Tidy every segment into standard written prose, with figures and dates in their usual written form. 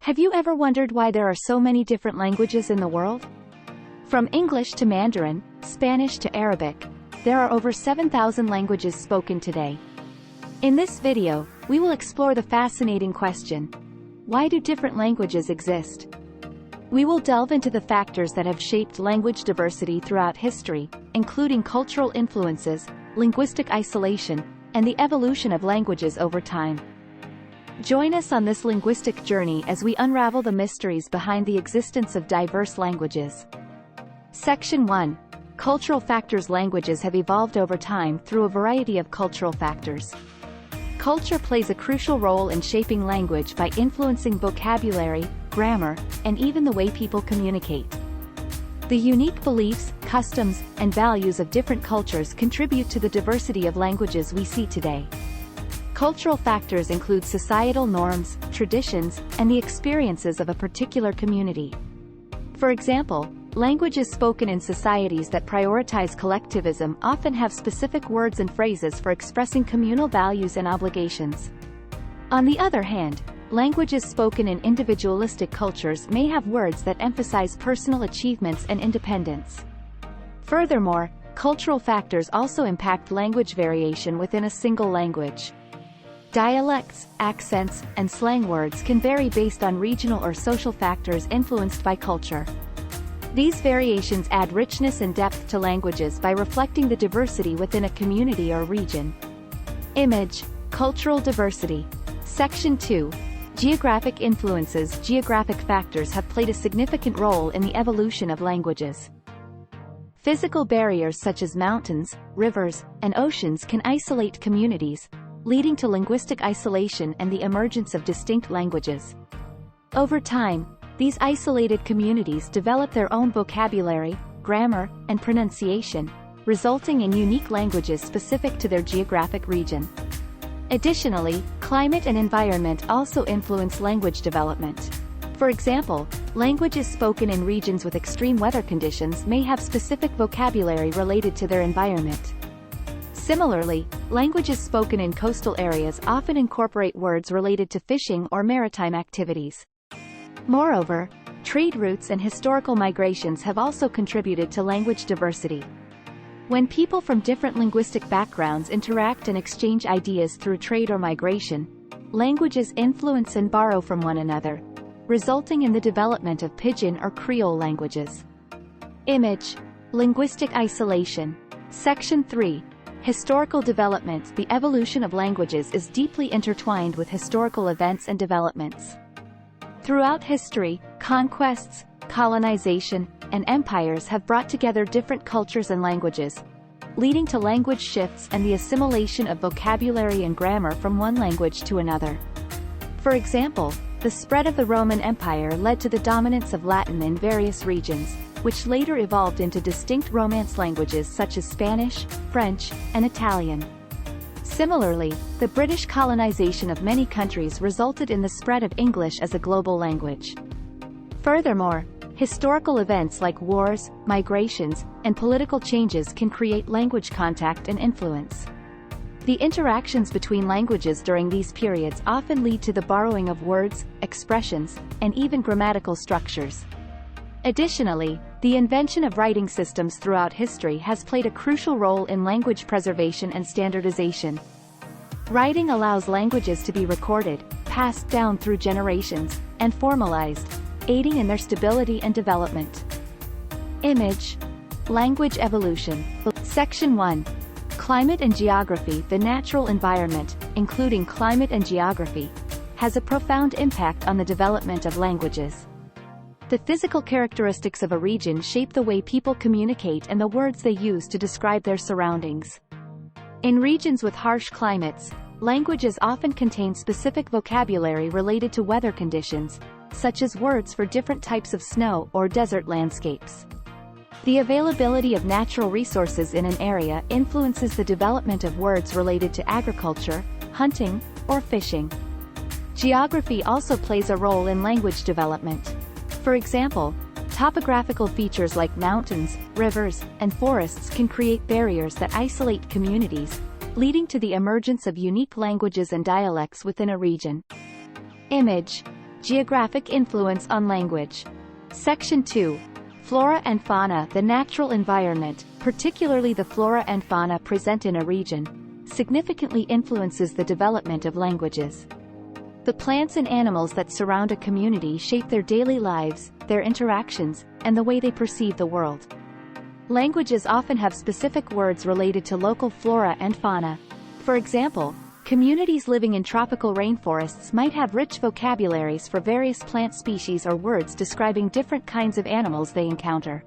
Have you ever wondered why there are so many different languages in the world? From English to Mandarin, Spanish to Arabic, there are over 7,000 languages spoken today. In this video, we will explore the fascinating question: why do different languages exist? We will delve into the factors that have shaped language diversity throughout history, including cultural influences, linguistic isolation, and the evolution of languages over time. Join us on this linguistic journey as we unravel the mysteries behind the existence of diverse languages. Section 1. Cultural factors. Languages have evolved over time through a variety of cultural factors. Culture plays a crucial role in shaping language by influencing vocabulary, grammar, and even the way people communicate. The unique beliefs, customs, and values of different cultures contribute to the diversity of languages we see today. Cultural factors include societal norms, traditions, and the experiences of a particular community. For example, languages spoken in societies that prioritize collectivism often have specific words and phrases for expressing communal values and obligations. On the other hand, languages spoken in individualistic cultures may have words that emphasize personal achievements and independence. Furthermore, cultural factors also impact language variation within a single language. Dialects, accents, and slang words can vary based on regional or social factors influenced by culture. These variations add richness and depth to languages by reflecting the diversity within a community or region. Image, cultural diversity. Section 2. Geographic influences. Geographic factors have played a significant role in the evolution of languages. Physical barriers such as mountains, rivers, and oceans can isolate communities, leading to linguistic isolation and the emergence of distinct languages. Over time, these isolated communities develop their own vocabulary, grammar, and pronunciation, resulting in unique languages specific to their geographic region. Additionally, climate and environment also influence language development. For example, languages spoken in regions with extreme weather conditions may have specific vocabulary related to their environment. Similarly, languages spoken in coastal areas often incorporate words related to fishing or maritime activities. Moreover, trade routes and historical migrations have also contributed to language diversity. When people from different linguistic backgrounds interact and exchange ideas through trade or migration, languages influence and borrow from one another, resulting in the development of Pidgin or Creole languages. Image, linguistic isolation. Section 3. Historical development. The evolution of languages is deeply intertwined with historical events and developments. Throughout history, conquests, colonization, and empires have brought together different cultures and languages, leading to language shifts and the assimilation of vocabulary and grammar from one language to another. For example, the spread of the Roman Empire led to the dominance of Latin in various regions, which later evolved into distinct Romance languages such as Spanish, French, and Italian. Similarly, the British colonization of many countries resulted in the spread of English as a global language. Furthermore, historical events like wars, migrations, and political changes can create language contact and influence. The interactions between languages during these periods often lead to the borrowing of words, expressions, and even grammatical structures. Additionally, the invention of writing systems throughout history has played a crucial role in language preservation and standardization. Writing allows languages to be recorded, passed down through generations, and formalized, aiding in their stability and development. Image, language evolution. Section 1. Climate and geography. The natural environment, including climate and geography, has a profound impact on the development of languages. The physical characteristics of a region shape the way people communicate and the words they use to describe their surroundings. In regions with harsh climates, languages often contain specific vocabulary related to weather conditions, such as words for different types of snow or desert landscapes. The availability of natural resources in an area influences the development of words related to agriculture, hunting, or fishing. Geography also plays a role in language development. For example, topographical features like mountains, rivers, and forests can create barriers that isolate communities, leading to the emergence of unique languages and dialects within a region. Image, Geographic influence on language. Section 2. Flora and fauna. The natural environment, particularly the flora and fauna present in a region, significantly influences the development of languages. The plants and animals that surround a community shape their daily lives, their interactions, and the way they perceive the world. Languages often have specific words related to local flora and fauna. For example, communities living in tropical rainforests might have rich vocabularies for various plant species or words describing different kinds of animals they encounter.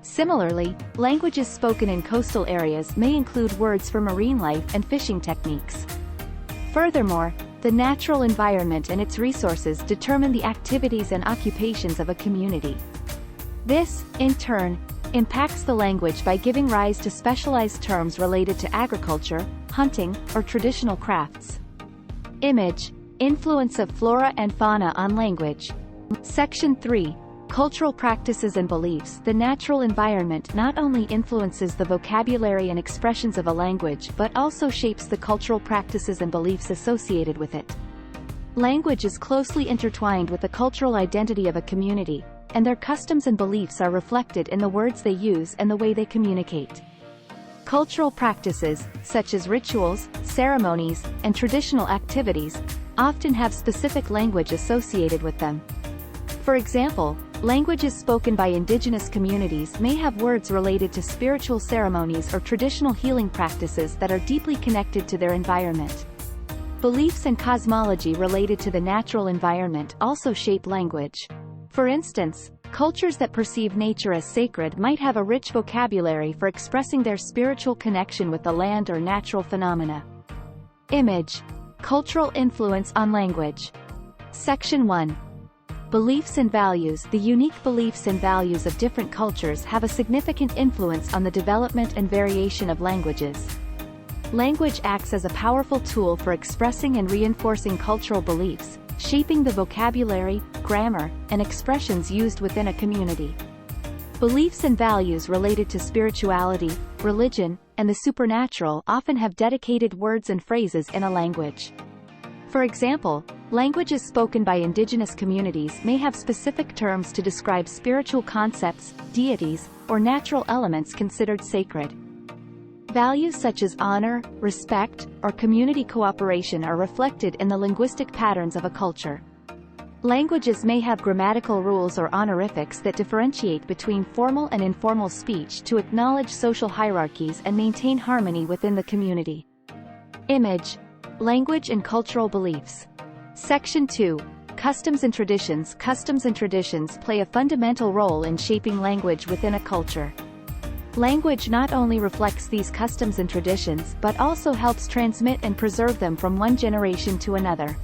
Similarly, languages spoken in coastal areas may include words for marine life and fishing techniques. Furthermore, the natural environment and its resources determine the activities and occupations of a community. This, in turn, impacts the language by giving rise to specialized terms related to agriculture, hunting, or traditional crafts. Image. Influence of flora and fauna on language. Section 3. Cultural practices and beliefs. The natural environment not only influences the vocabulary and expressions of a language but also shapes the cultural practices and beliefs associated with it. Language is closely intertwined with the cultural identity of a community, and their customs and beliefs are reflected in the words they use and the way they communicate. Cultural practices, such as rituals, ceremonies, and traditional activities, often have specific language associated with them. For example, languages spoken by indigenous communities may have words related to spiritual ceremonies or traditional healing practices that are deeply connected to their environment. Beliefs and cosmology related to the natural environment also shape language. For instance, cultures that perceive nature as sacred might have a rich vocabulary for expressing their spiritual connection with the land or natural phenomena. Image. Cultural influence on language. Section 1. Beliefs and values. The unique beliefs and values of different cultures have a significant influence on the development and variation of languages. Language acts as a powerful tool for expressing and reinforcing cultural beliefs, shaping the vocabulary, grammar, and expressions used within a community. Beliefs and values related to spirituality, religion, and the supernatural often have dedicated words and phrases in a language. For example, languages spoken by indigenous communities may have specific terms to describe spiritual concepts, deities, or natural elements considered sacred. Values such as honor, respect, or community cooperation are reflected in the linguistic patterns of a culture. Languages may have grammatical rules or honorifics that differentiate between formal and informal speech to acknowledge social hierarchies and maintain harmony within the community. Image. Language and cultural beliefs. Section 2. Customs and traditions. Customs and traditions play a fundamental role in shaping language within a culture. Language not only reflects these customs and traditions but also helps transmit and preserve them from one generation to another.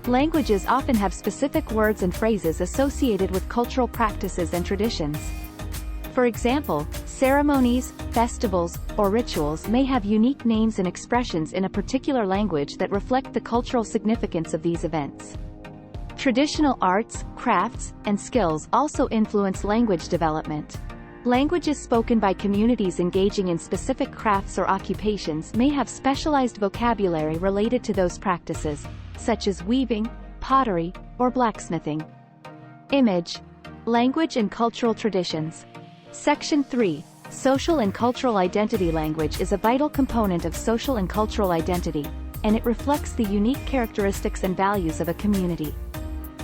Languages often have specific words and phrases associated with cultural practices and traditions. For example, ceremonies, festivals, or rituals may have unique names and expressions in a particular language that reflect the cultural significance of these events. Traditional arts, crafts, and skills also influence language development. Languages spoken by communities engaging in specific crafts or occupations may have specialized vocabulary related to those practices, such as weaving, pottery, or blacksmithing. Image. Language and cultural traditions. Section 3. Social and cultural identity. Language is a vital component of social and cultural identity, and it reflects the unique characteristics and values of a community.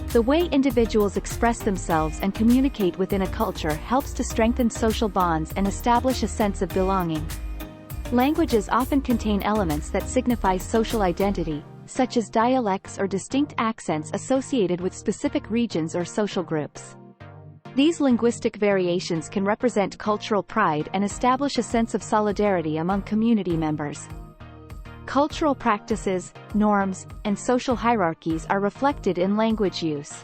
The way individuals express themselves and communicate within a culture helps to strengthen social bonds and establish a sense of belonging. Languages often contain elements that signify social identity, such as dialects or distinct accents associated with specific regions or social groups. These linguistic variations can represent cultural pride and establish a sense of solidarity among community members. Cultural practices, norms, and social hierarchies are reflected in language use.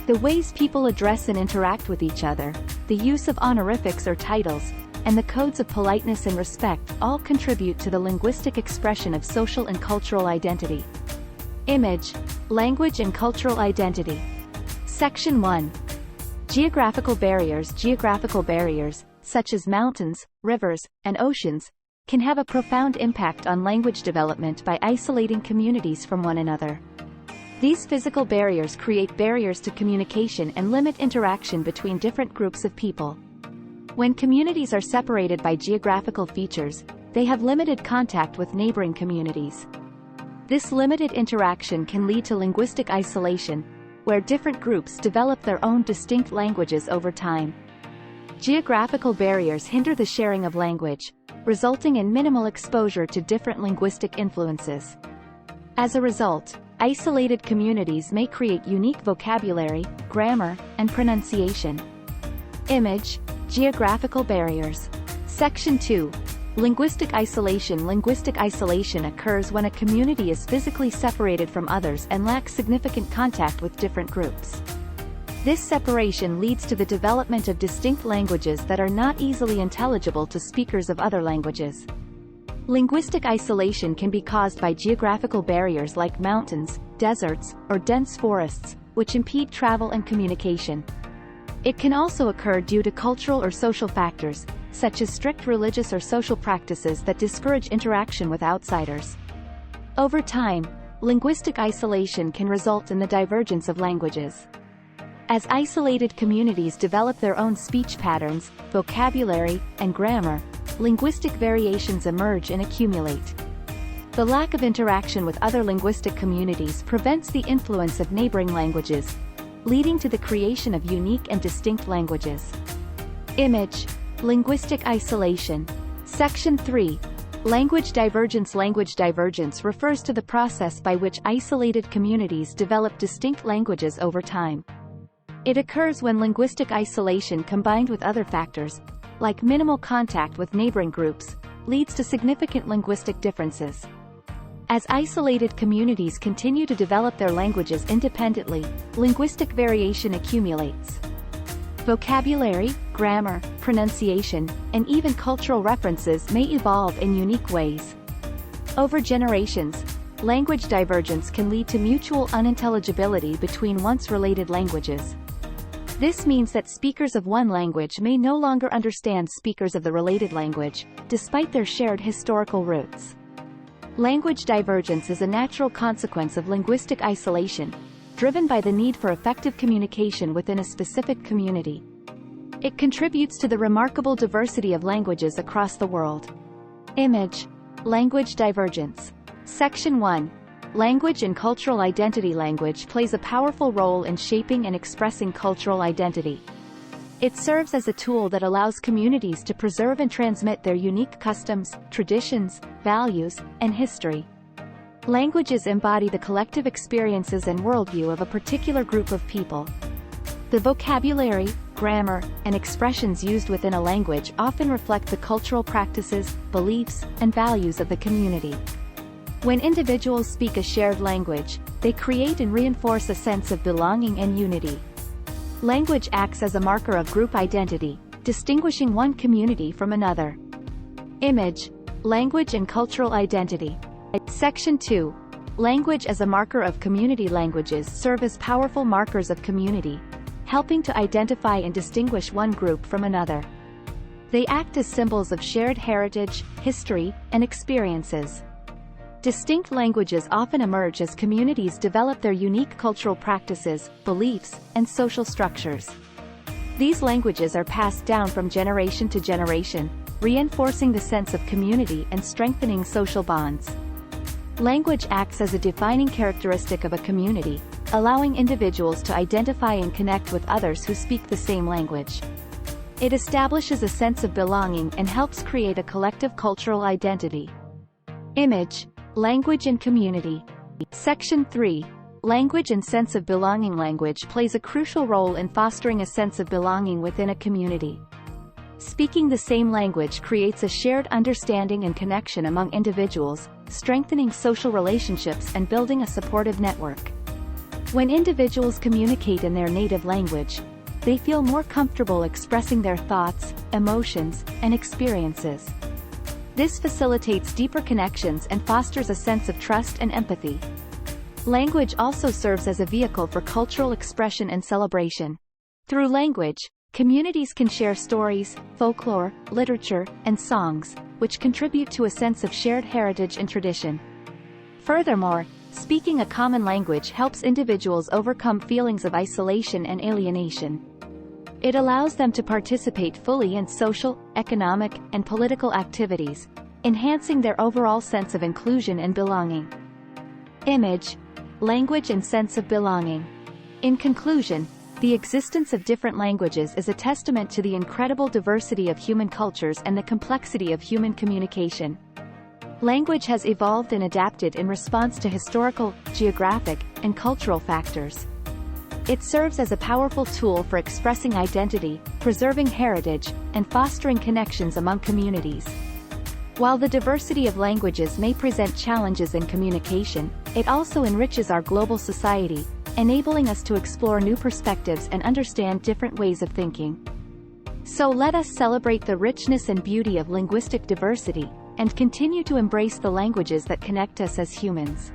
The ways people address and interact with each other, the use of honorifics or titles, and the codes of politeness and respect all contribute to the linguistic expression of social and cultural identity. Image. Language and cultural identity. Section 1. Geographical barriers. Geographical barriers, such as mountains, rivers, and oceans, can have a profound impact on language development by isolating communities from one another. These physical barriers create barriers to communication and limit interaction between different groups of people. When communities are separated by geographical features, they have limited contact with neighboring communities. This limited interaction can lead to linguistic isolation, where different groups develop their own distinct languages over time. Geographical barriers hinder the sharing of language, resulting in minimal exposure to different linguistic influences. As a result, isolated communities may create unique vocabulary, grammar, and pronunciation. Image: Geographical barriers. Section 2. Linguistic isolation. Linguistic isolation occurs when a community is physically separated from others and lacks significant contact with different groups. This separation leads to the development of distinct languages that are not easily intelligible to speakers of other languages. Linguistic isolation can be caused by geographical barriers like mountains, deserts, or dense forests, which impede travel and communication. It can also occur due to cultural or social factors, such as strict religious or social practices that discourage interaction with outsiders. Over time, linguistic isolation can result in the divergence of languages. As isolated communities develop their own speech patterns, vocabulary, and grammar, linguistic variations emerge and accumulate. The lack of interaction with other linguistic communities prevents the influence of neighboring languages, leading to the creation of unique and distinct languages. Image: Linguistic isolation. Section 3. Language divergence. Language divergence refers to the process by which isolated communities develop distinct languages over time. It occurs when linguistic isolation combined with other factors, like minimal contact with neighboring groups, leads to significant linguistic differences. As isolated communities continue to develop their languages independently, linguistic variation accumulates. Vocabulary, grammar, pronunciation, and even cultural references may evolve in unique ways. Over generations, language divergence can lead to mutual unintelligibility between once related languages. This means that speakers of one language may no longer understand speakers of the related language, despite their shared historical roots. Language divergence is a natural consequence of linguistic isolation, driven by the need for effective communication within a specific community. It contributes to the remarkable diversity of languages across the world. Image: Language divergence. Section 1. Language and cultural identity. Language plays a powerful role in shaping and expressing cultural identity. It serves as a tool that allows communities to preserve and transmit their unique customs, traditions, values, and history. Languages embody the collective experiences and worldview of a particular group of people. The vocabulary, grammar, and expressions used within a language often reflect the cultural practices, beliefs, and values of the community. When individuals speak a shared language, they create and reinforce a sense of belonging and unity. Language acts as a marker of group identity, distinguishing one community from another. Image: Language and cultural identity. Section 2. Language as a marker of community. Languages serve as powerful markers of community, helping to identify and distinguish one group from another. They act as symbols of shared heritage, history, and experiences. Distinct languages often emerge as communities develop their unique cultural practices, beliefs, and social structures. These languages are passed down from generation to generation, reinforcing the sense of community and strengthening social bonds. Language acts as a defining characteristic of a community, allowing individuals to identify and connect with others who speak the same language. It establishes a sense of belonging and helps create a collective cultural identity. Image: Language and community. Section 3. Language and sense of belonging. Language plays a crucial role in fostering a sense of belonging within a community. Speaking the same language creates a shared understanding and connection among individuals, strengthening social relationships and building a supportive network. When individuals communicate in their native language, they feel more comfortable expressing their thoughts, emotions, and experiences. This facilitates deeper connections and fosters a sense of trust and empathy. Language also serves as a vehicle for cultural expression and celebration. Through language, communities can share stories, folklore, literature, and songs, which contribute to a sense of shared heritage and tradition. Furthermore, Speaking a common language helps individuals overcome feelings of isolation and alienation. It allows them to participate fully in social, economic, and political activities, enhancing their overall sense of inclusion and belonging. Image, language and sense of belonging. In conclusion, the existence of different languages is a testament to the incredible diversity of human cultures and the complexity of human communication. Language has evolved and adapted in response to historical, geographic, and cultural factors. It serves as a powerful tool for expressing identity, preserving heritage, and fostering connections among communities. While the diversity of languages may present challenges in communication, it also enriches our global society, enabling us to explore new perspectives and understand different ways of thinking. So let us celebrate the richness and beauty of linguistic diversity, and continue to embrace the languages that connect us as humans.